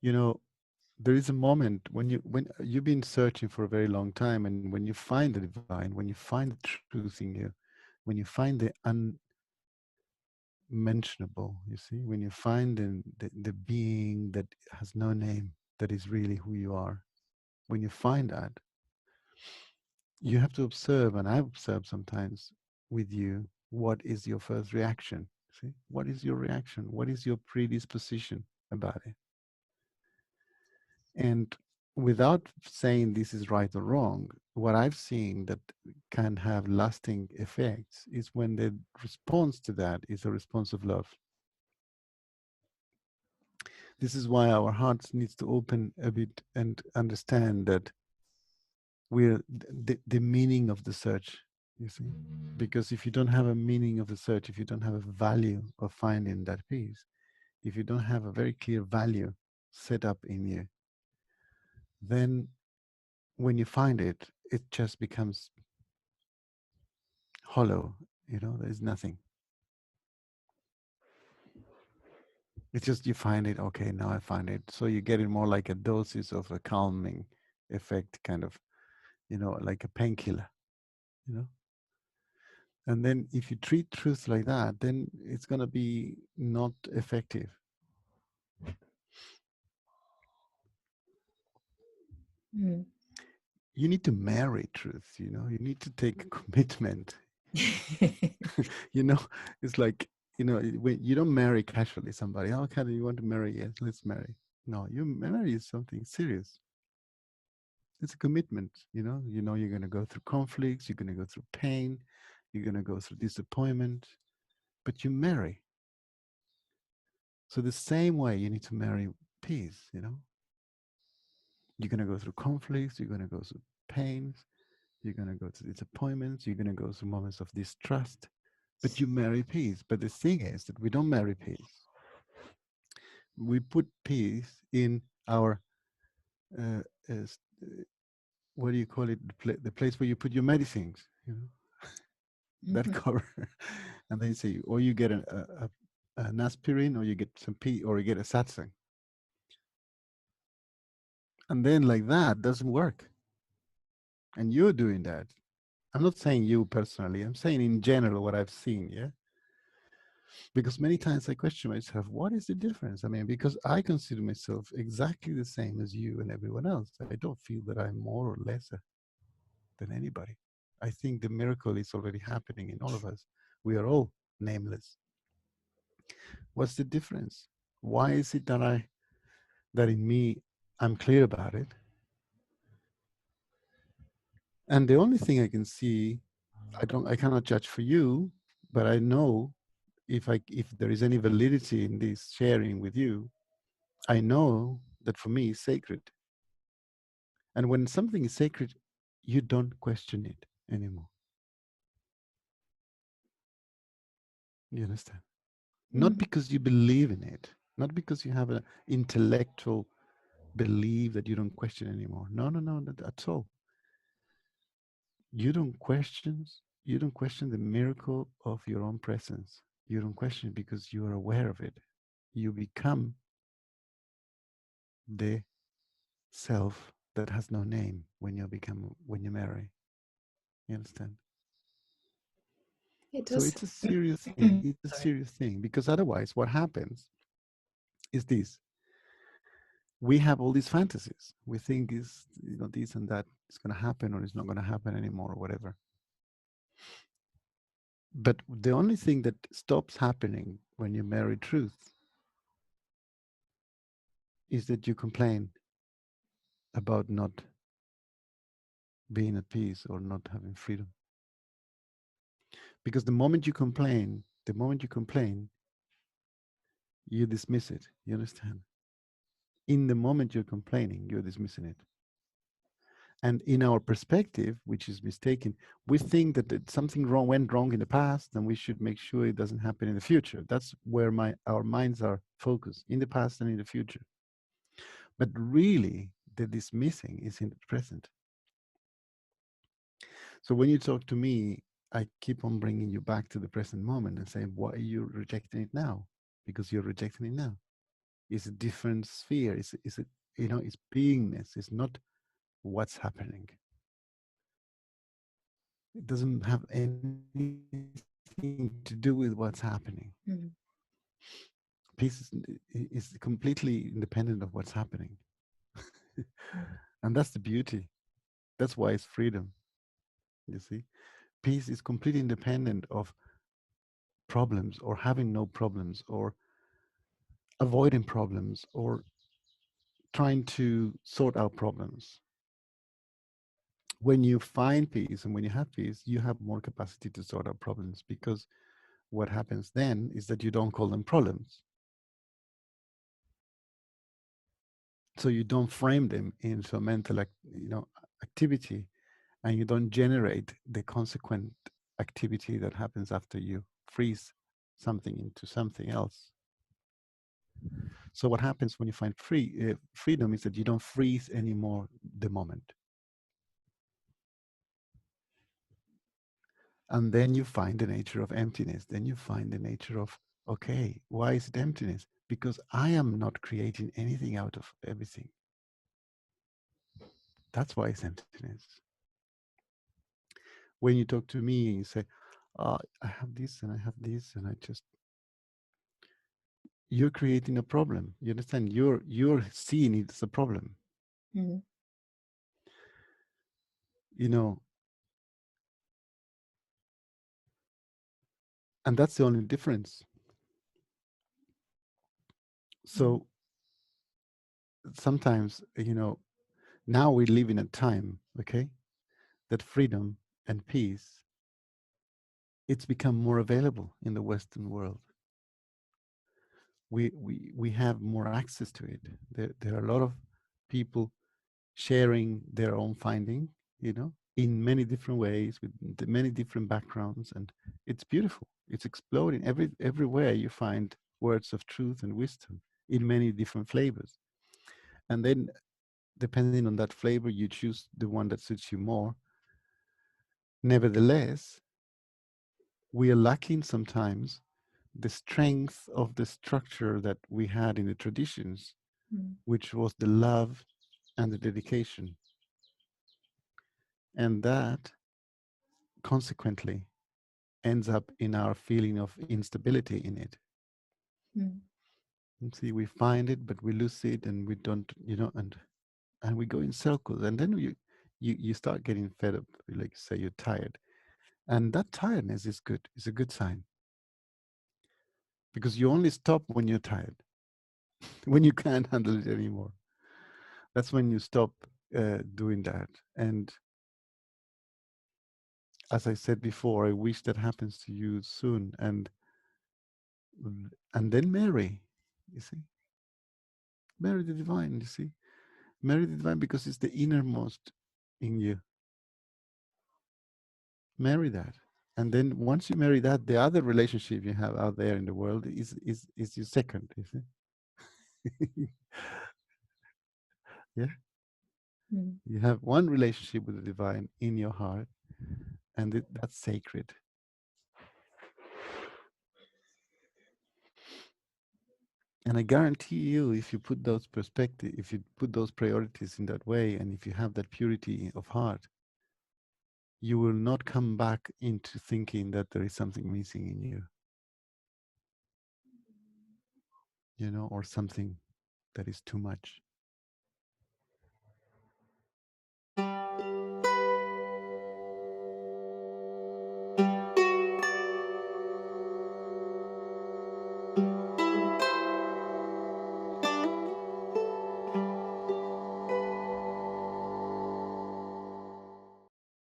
You know, there is a moment when you've been searching for a very long time, and when you find the divine, when you find the truth in you, when you find the unmentionable, you see, when you find the being that has no name, that is really who you are, when you find that, you have to observe, and I observe sometimes with you, what is your first reaction? See, what is your reaction? What is your predisposition about it? And without saying this is right or wrong, what I've seen that can have lasting effects is when the response to that is a response of love. This is why our hearts needs to open a bit and understand that we're the meaning of the search, you see. Because if you don't have a meaning of the search, if you don't have a value of finding that peace, if you don't have a very clear value set up in you, then when you find it, it just becomes hollow, you know, there's nothing. It's just you find it, okay, now I find it. So you get it more like a doses of a calming effect, kind of, you know, like a painkiller, you know. And then if you treat truth like that, then it's going to be not effective. Mm. You need to marry truth, you know, you need to take a commitment. You know, it's like, you know, when you don't marry casually somebody, oh, okay, you want to marry? Yes, let's marry. No, you marry something serious. It's a commitment, you know you're going to go through conflicts, you're going to go through pain, you're going to go through disappointment, but you marry. So the same way you need to marry peace, you know. You're going to go through conflicts, you're going to go through pains, you're going to go through disappointments, you're going to go through moments of distrust, but you marry peace. But the thing is that we don't marry peace. We put peace in our uh, uh, what do you call it, the place where you put your medicines, you know, that Mhm. cover. And they say, or you get an aspirin, or you get some pee, or you get a satsang. And then like that doesn't work. And you're doing that. I'm not saying you personally, I'm saying in general what I've seen, yeah? Because many times I question myself, what is the difference? I mean, because I consider myself exactly the same as you and everyone else. I don't feel that I'm more or lesser than anybody. I think the miracle is already happening in all of us. We are all nameless. What's the difference? Why is it that in me I'm clear about it? And the only thing I can see, I cannot judge for you, but I know if there is any validity in this sharing with you, I know that for me it's sacred. And when something is sacred, you don't question it anymore. You understand? Not Mhm. because you believe in it, not because you have an intellectual belief that you don't question anymore. No, no, no, not at all. You don't question the miracle of your own presence. You don't question it because you are aware of it. You become the self that has no name when you marry. You understand? It So was. it's a serious thing. It's a Sorry. serious thing because otherwise, what happens is this: we have all these fantasies. We think is this and that is going to happen or it's not going to happen anymore or whatever. But the only thing that stops happening when you marry truth is that you complain about not being at peace or not having freedom. Because the moment you complain, you dismiss it. You understand? In the moment you're complaining, you're dismissing it. And in our perspective, which is mistaken, we think that something went wrong in the past, and we should make sure it doesn't happen in the future. That's where our minds are focused, in the past and in the future. But really, the dismissing is in the present. So when you talk to me, I keep on bringing you back to the present moment and saying, why are you rejecting it now? Because you're rejecting it now. Is a different sphere. Is it, you know, it's beingness. It's not what's happening. It doesn't have anything to do with what's happening. Mm-hmm. Peace is completely independent of what's happening. And that's the beauty. That's why it's freedom. You see, peace is completely independent of problems or having no problems or avoiding problems or trying to sort out problems. When you find peace and when you have peace, you have more capacity to sort out problems, because what happens then is that you don't call them problems. So you don't frame them into a mental activity, and you don't generate the consequent activity that happens after you freeze something into something else. So what happens when you find freedom is that you don't freeze anymore the moment. And then you find the nature of emptiness. Then you find the nature of, okay, why is it emptiness? Because I am not creating anything out of everything. That's why it's emptiness. When you talk to me and you say, I have this and I have this, and I just, you're creating a problem. You understand? You're seeing it as a problem. Mm-hmm. You know, and that's the only difference. Mm-hmm. So sometimes, now we live in a time, okay, that freedom and peace, it's become more available in the Western world. We have more access to it. There are a lot of people sharing their own finding, in many different ways with many different backgrounds, and it's beautiful. It's exploding. Everywhere you find words of truth and wisdom in many different flavors, and then depending on that flavor, you choose the one that suits you more. Nevertheless, we are lacking sometimes the strength of the structure that we had in the traditions, which was the love and the dedication. And that consequently ends up in our feeling of instability in it. Mm-hmm. And see, we find it, but we lose it, and we don't, and we go in circles, and then you start getting fed up. Like say, you're tired, and that tiredness is good. It's a good sign, because you only stop when you're tired, when you can't handle it anymore. That's when you stop doing that. And as I said before, I wish that happens to you soon. And then marry, you see, marry the divine. You see, marry the divine, because it's the innermost in you. Marry that, and then once you marry that, the other relationship you have out there in the world is your second. You see, yeah, Mm-hmm. you have one relationship with the divine in your heart, and that's sacred. And I guarantee you, if you put those perspective, if you put those priorities in that way, and if you have that purity of heart, you will not come back into thinking that there is something missing in you, or something that is too much.